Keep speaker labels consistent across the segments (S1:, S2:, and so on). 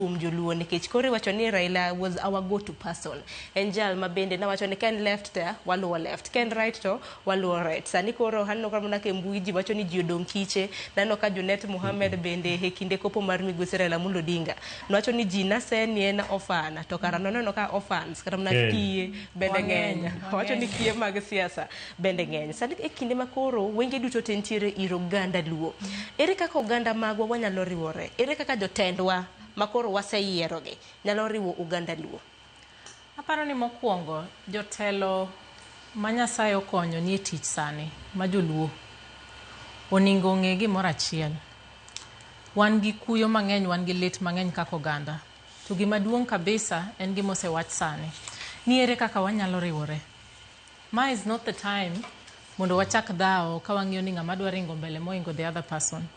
S1: Joluo nikech kore wacho ni Raila was our go-to person. En jal mabende na wacho ni ken left there, waluo left. Ken right to, waluo right. Sani koro hanno kama na kembui ji wacho ni ji odong kiche. Nano ka Junet Mohammed bende hekinde kopo mar migosi Raila Amolo Odinga. No wacho ni ji nase ni en ofana. To kara no ka offense. Kara mna kiye bende ngenya. Wacho ni kiye mag siasa bende ngenya. Sani ekinde makoro wenge duto tentiere iro ganda luo. Ere kaka oganda magwa wanyalo riwore. Ere kaka jotendwa makoro waseyierogi nyalo riwo Uganda luo.
S2: Aparo ni mokwongo jotelo ma Nyasaye okonyo ni tich sani ma joluo oningo ng'e gimoro achiel. Wan gi kuyo mang'eny, wan gi lit mang'eny kaka oganda. To gima duong' kabisa en gima osewach sani. Ni ere kaka wanyalo riwore. Ma is not the time mondo wachak dhao ka wang'iyo ni ng'ama dwa ringo mbele moingo the other person.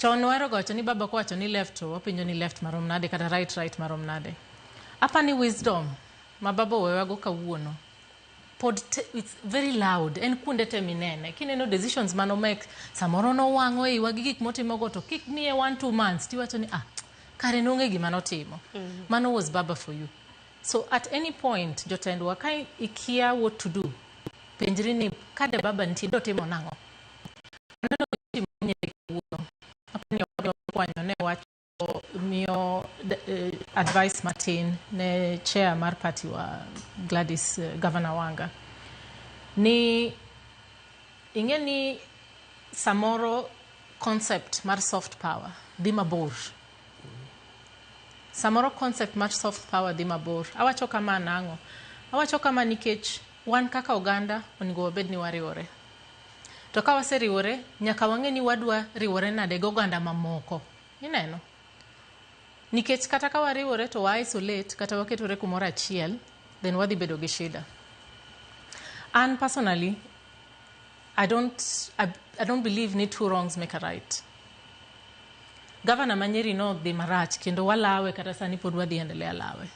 S2: Chon wero gocho ni baba kwacho ni left to wapinjo ni left marom nade kata right marom nade. Apa ni wisdom ma baba wewa go kawuono. It's very loud. En kunde te minene. Kineno decisions mano make samoro no wango e wagi gik motimo go to kick me 1-2 months tiwacho ni kare nonge gima notimo. Mano was baba for you. So at any point jotendwa kai ikia what to do. Penjri ni kade baba nti do timo nango. Nano timo nye kawuono. Ne wacho mio advice Martin ne chair mar party wa Gladys Governor Wanga ni ingeni samoro concept mar soft power dhi mabor. Samoro concept mar soft power dhi mabor. Awacho kama nango. Awacho kama nikech wan kaka oganda onego wabed ni wariwore. To ka waseriwore nyaka wang'e ni wadwa riwore nade go oganda mamoko. Ineno. Nikech kata ka wariwore to wa isolate kata waketore kumoro achiel, then wadhi bedo gi shida. And personally, I don't believe ni two wrongs make a right. Governor Manyeri no dhi marach kendo walawe kata sani pod wadhi endelea lawe.